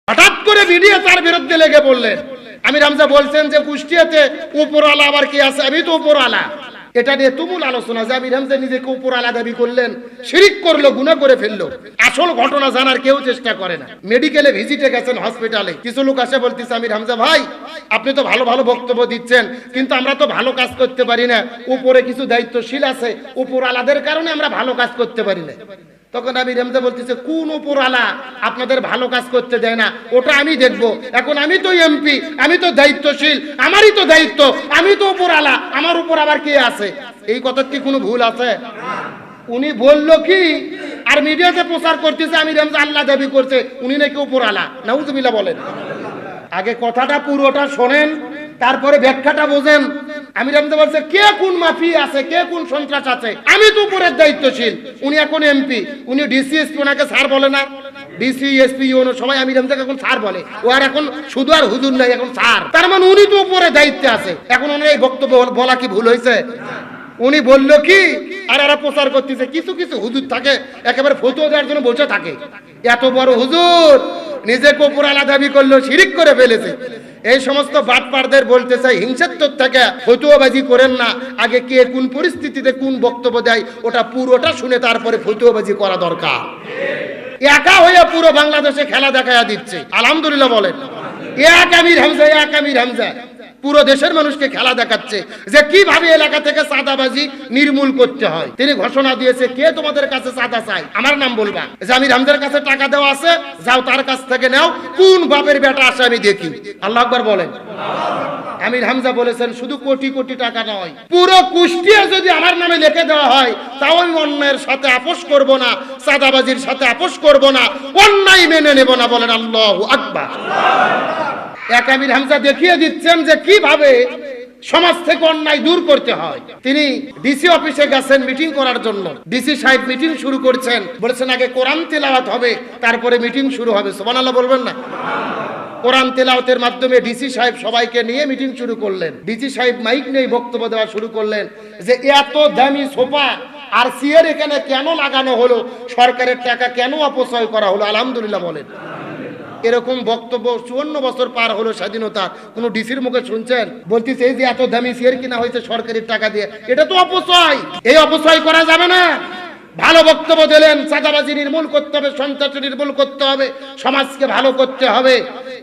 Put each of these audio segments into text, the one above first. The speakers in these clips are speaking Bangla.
হঠাৎ করে ভিডিও তার বিরুদ্ধে লেগে পড়লেন। আমির হামজা বলছেন যে কুষ্টিয়াতে উপরওয়ালা আবার কি আছে, আমি তো উপরওয়ালা। এটা নিয়ে তুমুল আলোচনা যে আমির হামজা নিজেকে উপরওয়ালা দাবি করলেন, শিরিক করলো, গুনাহ করে ফেললো। আসল ঘটনা জানার কেউ চেষ্টা করে না। মেডিকেলে ভিজিটে গেছেন, হসপিটালে কিছু লোক আসে বলতেছে, আমির হামজা ভাই আপনি তো ভালো ভালো বক্তব্য দিচ্ছেন, কিন্তু আমরা তো ভালো কাজ করতে পারি না, উপরে কিছু দায়িত্বশীল আছে, উপরওয়ালাদের কারণে আমরা ভালো কাজ করতে পারি না। তখন আমির হামজা বলতেছে, কোন উপরওয়ালা আপনাদের ভালো কাজ করতে দেয় না ওটা আমি দেখব। এখন আমি তো এমপি, আমি তো দায়িত্বশীল, আমারই তো দায়িত্ব, আমি তো উপরওয়ালা, আমার উপর আবার কে আছে? এই কথার কি কোনো ভুল আছে? উনি বললো কি, আর মিডিয়াতে প্রচার করতেছে আমির হামজা আল্লাহ দাবি করছে, উনি নাকি উপরওয়ালা। নাউজুবিল্লাহ বলেন। আগে কথাটা পুরোটা শোনেন, তারপরে ব্যাখ্যাটা বোঝেন। আমির হামজা বলছে, কে কোন মাফিয়া আছে, কে কোন সন্ত্রাস আছে, আমি তো উপরের দায়িত্বশীল। উনি এখন এমপি, উনি ডিসি এসপি, ওনাকে স্যার বলে না? ডিসি এসপি ইউনো সবাই আমির হামজাকে এখন স্যার বলে। ও আর এখন শুধু আর হুজুর নাই, এখন স্যার। তার মানে উনি তো উপরে দায়িত্বে আছে। এখন ওনার এই বক্তব্য বলা কি ভুল হয়েছে? উনি বললো কি, আর এরা প্রচার করতেছে, কিছু কিছু হুজুর থাকে একেবারে ফতোয়া দেওয়ার জন্য বসে থাকে। এত বড় হুজুর নিজেকে উপরওয়ালা দাবি করলো, শিরিক করে ফেলেছে। এই সমস্ত বাটপারদের বলতে চাই, হিংসাত্মক থেকে ফতোয়াবাজি করেন না। আগে কে কোন পরিস্থিতিতে কোন বক্তব্য দেয় ওটা পুরোটা শুনে তারপরে ফতোয়াবাজি করা দরকার। একা হয়ে পুরো বাংলাদেশে খেলা দেখায়া দিচ্ছে। আলহামদুলিল্লাহ বলেন। এক আমির হামজা, এক আমির হামজা পুরো দেশের মানুষকে খেলা দেখাচ্ছে যে কিভাবে এলাকা থেকে চাঁদাবাজি নির্মূল করতে হয়। তিনি ঘোষণা দিয়েছে, কে তোমাদের কাছে চাঁদা চাই আমার নাম বলবা, যে আমির হামজার কাছে টাকা দেওয়া আছে, যাও তার কাছ থেকে নাও, কোন বাপের বেটা আসে আমি দেখি। আল্লাহু আকবার বলেন। আমির হামজা বলেছেন, শুধু কোটি কোটি টাকা নয়, পুরো কুষ্টিয়া যদি আমার নামে লিখে দেওয়া হয় তাও আমি অন্যায়ের সাথে আপোষ করব না, চাঁদাবাজির সাথে আপোষ করব না, অন্যায় মেনে নেব না। বলেন আল্লাহু আকবার। এক আমির হামজা দেখিয়ে দিচ্ছেন যে কিভাবে সমাজ থেকে অন্যায় দূর করতে হয়। তিনি ডিসি অফিসে গেছেন মিটিং করার জন্য। ডিসি সাহেব মিটিং শুরু করছেন, বলেছেন আগে কোরআন তেলাওয়াত হবে, তারপরে মিটিং শুরু হবে। সুবহানাল্লাহ বলবেন না? কোরআন তেলাওয়াতের মাধ্যমে ডিসি সাহেব সবাইকে নিয়ে মিটিং শুরু করলেন। ডিসি সাহেব মাইক নিয়ে বক্তব্য দেওয়া শুরু করলেন যে এত দামি সোফা আর চেয়ার এখানে কেন লাগানো হলো, সরকারের টাকা কেন অপচয় করা হলো। আলহামদুলিল্লাহ বলেন। এরকম বক্তব্য 54 বছর পার হলো স্বাধীনতার, কোন ডিসির মুখে শুনছেন? বলতেছে এই যে এত দামি চেয়ার কিনা হয়েছে সরকারি টাকা দিয়ে, এটা তো অপচয়, এই অপচয় করা যাবে না। ভালো বক্তব্য দিলেন, চাঁদাবাজি নির্মূল করতে হবে, সন্ত্রাস নির্মূল করতে হবে, সমাজকে ভালো করতে হবে।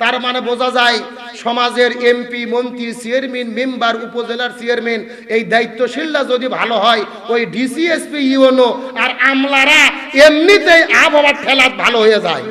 তার মানে বোঝা যায় সমাজের এমপি, মন্ত্রী, চেয়ারম্যান, মেম্বার, উপজেলার চেয়ারম্যান, এই দায়িত্বশীলরা যদি ভালো হয়, ওই ডিসি এসপি ইউনো আর আমলারা এমনিতেই আবহাওয়ার ঠেলাত ভালো হয়ে যায়।